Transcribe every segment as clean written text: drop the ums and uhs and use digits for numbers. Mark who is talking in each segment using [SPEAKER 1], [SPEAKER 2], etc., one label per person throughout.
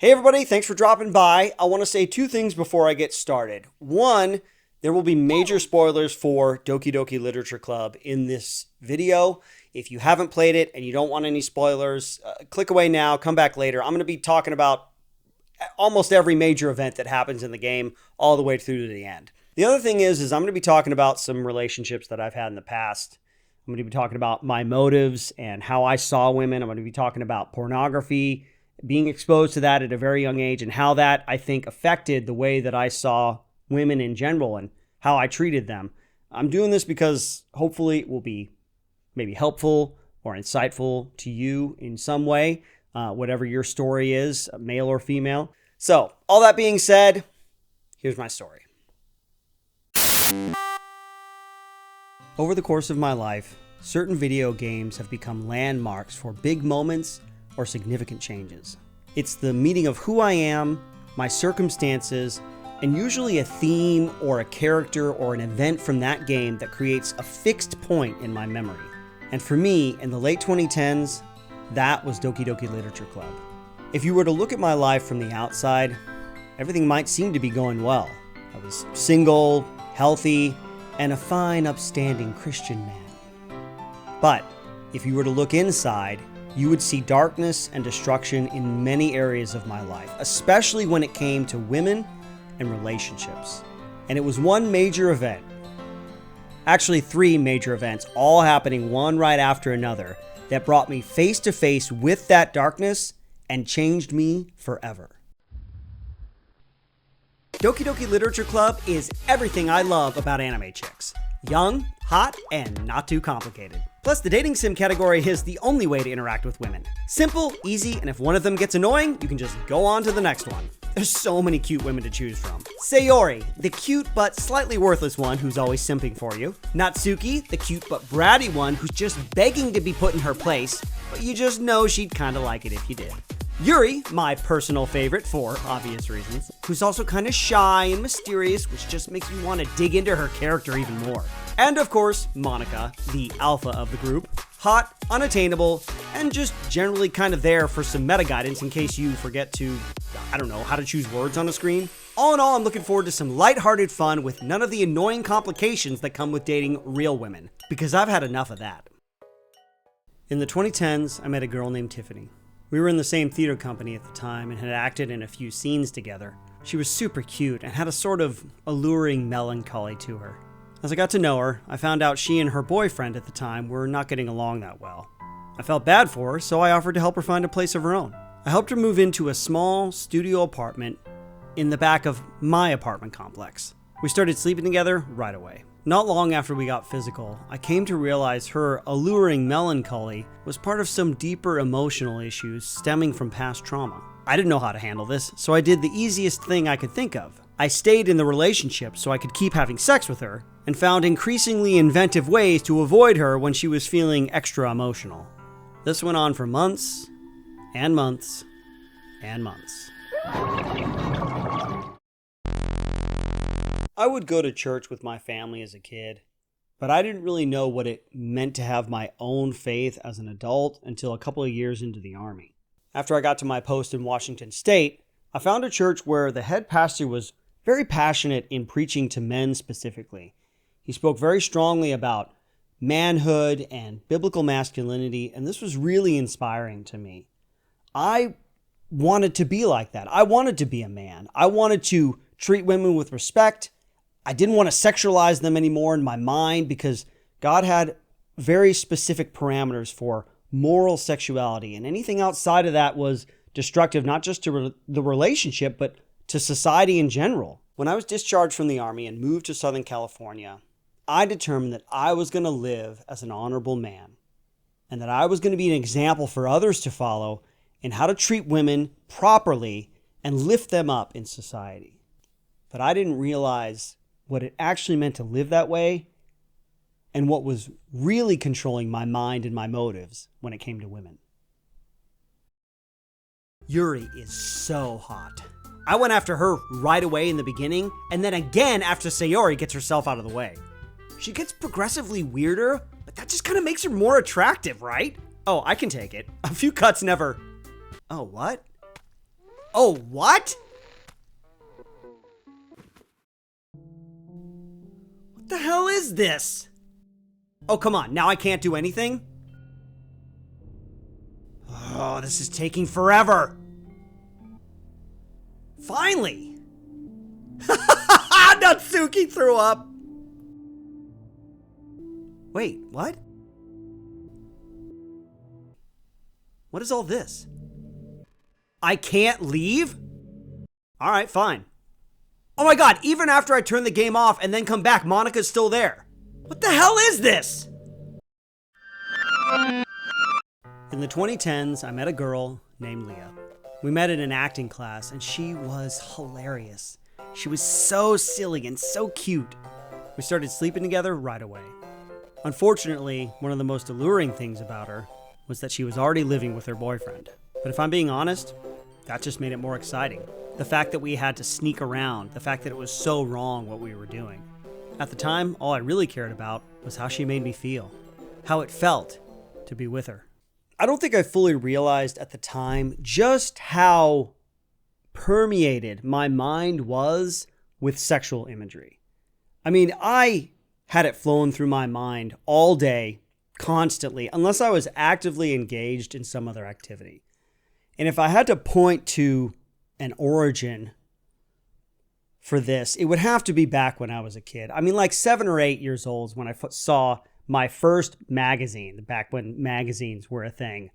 [SPEAKER 1] Hey everybody, thanks for dropping by. I want to say two things before I get started. One, there will be major spoilers for Doki Doki Literature Club in this video. If you haven't played it and you don't want any spoilers, click away now, come back later. I'm going to be talking about almost every major event that happens in the game all the way through to the end. The other thing is I'm going to be talking about some relationships that I've had in the past. I'm going to be talking about my motives and how I saw women. I'm going to be talking about pornography, being exposed to that at a very young age, and how that, I think, affected the way that I saw women in general and how I treated them. I'm doing this because hopefully it will be maybe helpful or insightful to you in some way, whatever your story is, male or female. So, all that being said, here's my story. Over the course of my life, certain video games have become landmarks for big moments or significant changes. It's the meeting of who I am, my circumstances, and usually a theme or a character or an event from that game that creates a fixed point in my memory. And for me, in the late 2010s, that was Doki Doki Literature Club. If you were to look at my life from the outside, everything might seem to be going well. I was single, healthy, and a fine, upstanding Christian man. But if you were to look inside, you would see darkness and destruction in many areas of my life, especially when it came to women and relationships. And it was one major event, actually three major events, all happening one right after another, that brought me face to face with that darkness and changed me forever. Doki Doki Literature Club is everything I love about anime chicks. Young, hot, and not too complicated. Plus, the dating sim category is the only way to interact with women. Simple, easy, and if one of them gets annoying, you can just go on to the next one. There's so many cute women to choose from. Sayori, the cute but slightly worthless one who's always simping for you. Natsuki, the cute but bratty one who's just begging to be put in her place, but you just know she'd kinda like it if you did. Yuri, my personal favorite for obvious reasons, who's also kind of shy and mysterious, which just makes me want to dig into her character even more. And of course, Monika, the alpha of the group, hot, unattainable, and just generally kind of there for some meta guidance in case you forget to, how to choose words on a screen. All in all, I'm looking forward to some lighthearted fun with none of the annoying complications that come with dating real women, because I've had enough of that. In the 2010s, I met a girl named Tiffany. We were in the same theater company at the time and had acted in a few scenes together. She was super cute and had a sort of alluring melancholy to her. As I got to know her, I found out she and her boyfriend at the time were not getting along that well. I felt bad for her, so I offered to help her find a place of her own. I helped her move into a small studio apartment in the back of my apartment complex. We started sleeping together right away. Not long after we got physical, I came to realize her alluring melancholy was part of some deeper emotional issues stemming from past trauma. I didn't know how to handle this, so I did the easiest thing I could think of. I stayed in the relationship so I could keep having sex with her, and found increasingly inventive ways to avoid her when she was feeling extra emotional. This went on for months, and months, and months. I would go to church with my family as a kid, but I didn't really know what it meant to have my own faith as an adult until a couple of years into the Army. After I got to my post in Washington State, I found a church where the head pastor was very passionate in preaching to men specifically. He spoke very strongly about manhood and biblical masculinity, and this was really inspiring to me. I wanted to be like that. I wanted to be a man. I wanted to treat women with respect. I didn't want to sexualize them anymore in my mind because God had very specific parameters for moral sexuality, and anything outside of that was destructive, not just to the relationship, but to society in general. When I was discharged from the Army and moved to Southern California, I determined that I was going to live as an honorable man and that I was going to be an example for others to follow in how to treat women properly and lift them up in society. But I didn't realize what it actually meant to live that way and what was really controlling my mind and my motives when it came to women. Yuri is so hot. I went after her right away in the beginning, and then again after Sayori gets herself out of the way. She gets progressively weirder, but that just kind of makes her more attractive, right? Oh, I can take it. A few cuts never... Oh, what? Oh, what? What the hell is this? Oh, come on. Now I can't do anything? Oh, this is taking forever. Finally. Natsuki threw up. Wait, what? What is all this? I can't leave? All right, fine. Oh my god, even after I turn the game off and then come back, Monika's still there. What the hell is this? In the 2010s, I met a girl named Leah. We met in an acting class, and she was hilarious. She was so silly and so cute. We started sleeping together right away. Unfortunately, one of the most alluring things about her was that she was already living with her boyfriend. But if I'm being honest, that just made it more exciting. The fact that we had to sneak around, the fact that it was so wrong what we were doing. At the time, all I really cared about was how she made me feel, how it felt to be with her. I don't think I fully realized at the time just how permeated my mind was with sexual imagery. I mean, I had it flowing through my mind all day, constantly, unless I was actively engaged in some other activity. And if I had to point to an origin for this, it would have to be back when I was a kid. I mean, like 7 or 8 years old when I saw my first magazine, back when magazines were a thing.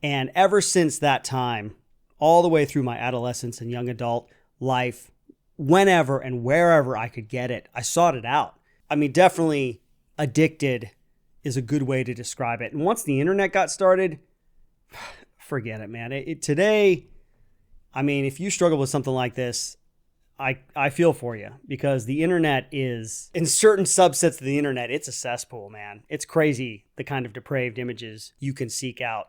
[SPEAKER 1] And ever since that time, all the way through my adolescence and young adult life, whenever and wherever I could get it, I sought it out. I mean, definitely addicted is a good way to describe it. And once the internet got started, forget it, man. Today, I mean, if you struggle with something like this, I feel for you, because the internet is, in certain subsets of the internet, it's a cesspool, man. It's crazy the kind of depraved images you can seek out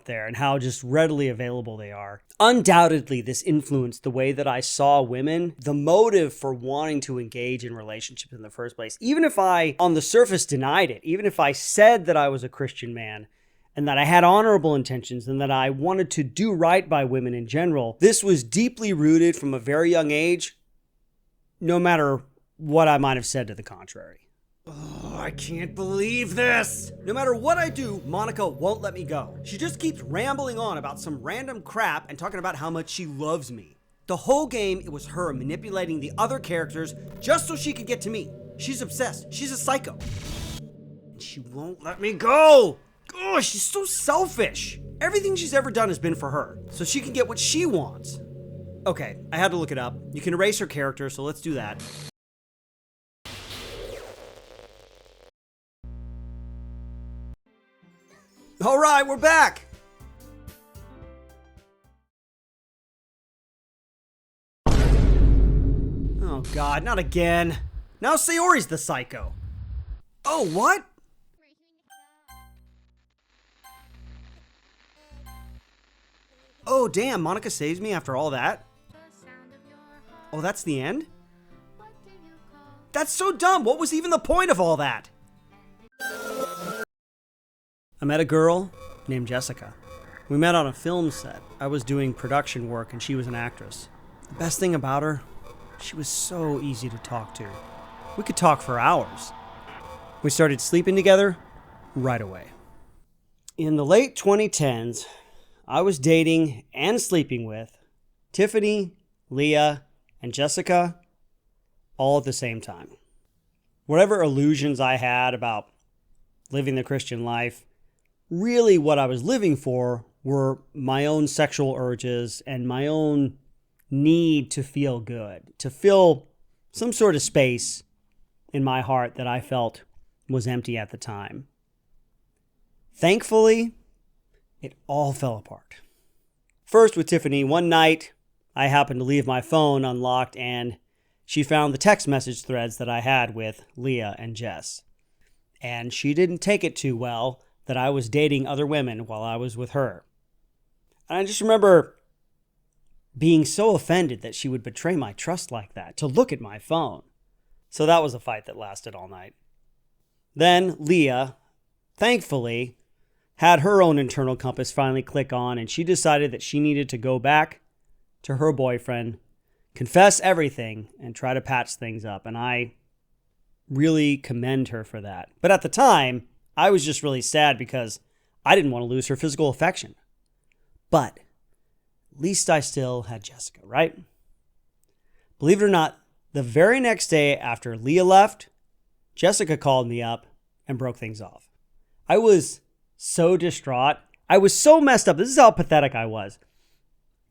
[SPEAKER 1] there and how just readily available they are. Undoubtedly, this influenced the way that I saw women, the motive for wanting to engage in relationships in the first place. Even if I, on the surface, denied it, even if I said that I was a Christian man, and that I had honorable intentions, and that I wanted to do right by women in general, this was deeply rooted from a very young age, no matter what I might have said to the contrary. Oh, I can't believe this! No matter what I do, Monika won't let me go. She just keeps rambling on about some random crap and talking about how much she loves me. The whole game, it was her manipulating the other characters just so she could get to me. She's obsessed. She's a psycho. And she won't let me go! Oh, she's so selfish. Everything she's ever done has been for her, so she can get what she wants. Okay, I had to look it up. You can erase her character, so let's do that. All right, we're back. Oh God, not again. Now Sayori's the psycho. Oh, what? Oh, damn, Monika saves me after all that? Oh, that's the end? That's so dumb. What was even the point of all that? I met a girl named Jessica. We met on a film set. I was doing production work and she was an actress. The best thing about her, she was so easy to talk to. We could talk for hours. We started sleeping together right away. In the late 2010s, I was dating and sleeping with Tiffany, Leah, and Jessica all at the same time. Whatever illusions I had about living the Christian life, really what I was living for were my own sexual urges and my own need to feel good, to fill some sort of space in my heart that I felt was empty at the time. Thankfully, it all fell apart. First with Tiffany, one night I happened to leave my phone unlocked and she found the text message threads that I had with Leah and Jess. And she didn't take it too well that I was dating other women while I was with her. And I just remember being so offended that she would betray my trust like that, to look at my phone. So that was a fight that lasted all night. Then Leah, thankfully, had her own internal compass finally click on, and she decided that she needed to go back to her boyfriend, confess everything, and try to patch things up. And I really commend her for that. But at the time, I was just really sad because I didn't want to lose her physical affection. But at least I still had Jessica, right? Believe it or not, the very next day after Leah left, Jessica called me up and broke things off. I was so distraught. I was so messed up. This is how pathetic I was.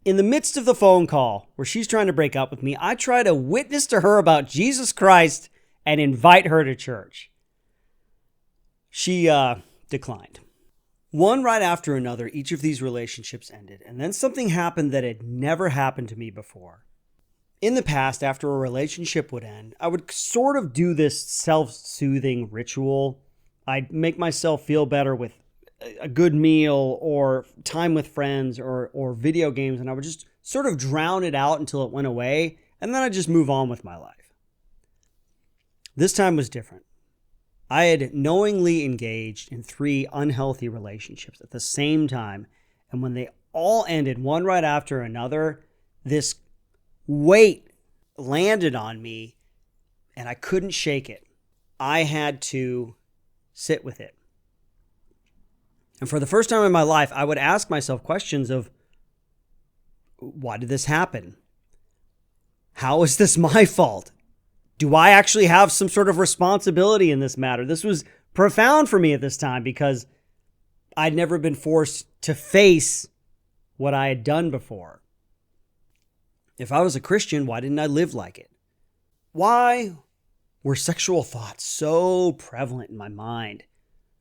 [SPEAKER 1] In the midst of the phone call where she's trying to break up with me, I try to witness to her about Jesus Christ and invite her to church. She declined. One right after another, each of these relationships ended. And then something happened that had never happened to me before. In the past, after a relationship would end, I would sort of do this self-soothing ritual. I'd make myself feel better with a good meal or time with friends or video games, and I would just sort of drown it out until it went away, and then I'd just move on with my life. This time was different. I had knowingly engaged in 3 unhealthy relationships at the same time, and when they all ended one right after another, this weight landed on me and I couldn't shake it. I had to sit with it. And for the first time in my life, I would ask myself questions of, why did this happen? How is this my fault? Do I actually have some sort of responsibility in this matter? This was profound for me at this time because I'd never been forced to face what I had done before. If I was a Christian, why didn't I live like it? Why were sexual thoughts so prevalent in my mind?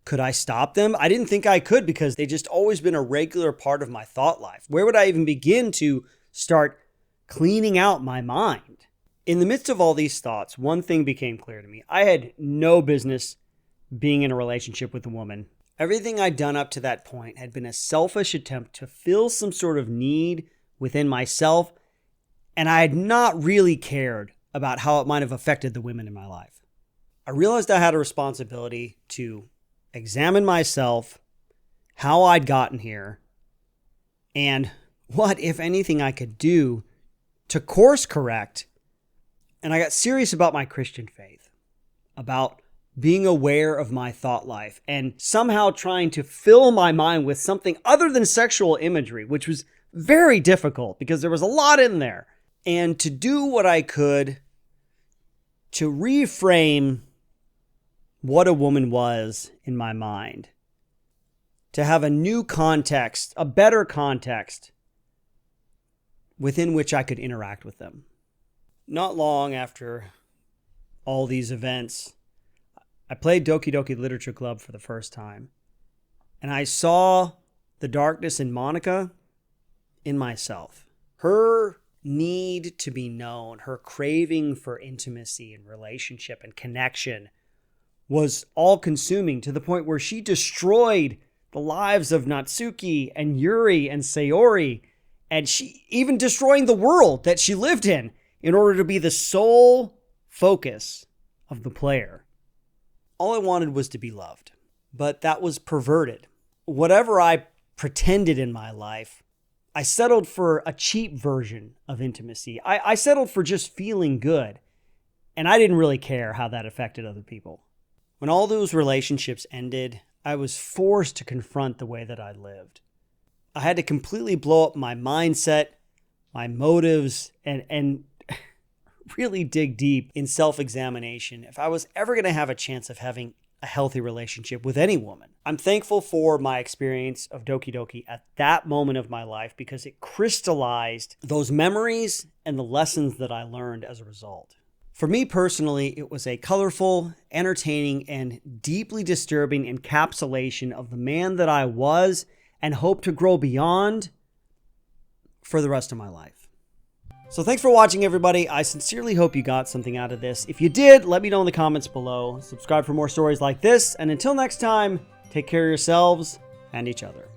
[SPEAKER 1] Could I stop them? I didn't think I could because they just always been a regular part of my thought life. Where would I even begin to start cleaning out my mind? In the midst of all these thoughts, one thing became clear to me. I had no business being in a relationship with a woman. Everything I'd done up to that point had been a selfish attempt to fill some sort of need within myself, and I had not really cared about how it might have affected the women in my life. I realized I had a responsibility to examine myself, how I'd gotten here, and what, if anything, I could do to course correct. And I got serious about my Christian faith, about being aware of my thought life, and somehow trying to fill my mind with something other than sexual imagery, which was very difficult because there was a lot in there. And to do what I could to reframe what a woman was in my mind, to have a new context, a better context within which I could interact with them. Not long after all these events, I played Doki Doki Literature Club for the first time, and I saw the darkness in Monika in myself. Her need to be known, her craving for intimacy and relationship and connection was all-consuming to the point where she destroyed the lives of Natsuki and Yuri and Sayori, and she even destroying the world that she lived in order to be the sole focus of the player. All I wanted was to be loved, but that was perverted. Whatever I pretended in my life, I settled for a cheap version of intimacy. I settled for just feeling good, and I didn't really care how that affected other people. When all those relationships ended, I was forced to confront the way that I lived. I had to completely blow up my mindset, my motives, and really dig deep in self-examination if I was ever going to have a chance of having a healthy relationship with any woman. I'm thankful for my experience of Doki Doki at that moment of my life because it crystallized those memories and the lessons that I learned as a result. For me personally, it was a colorful, entertaining, and deeply disturbing encapsulation of the man that I was and hope to grow beyond for the rest of my life. So thanks for watching, everybody. I sincerely hope you got something out of this. If you did, let me know in the comments below. Subscribe for more stories like this. And until next time, take care of yourselves and each other.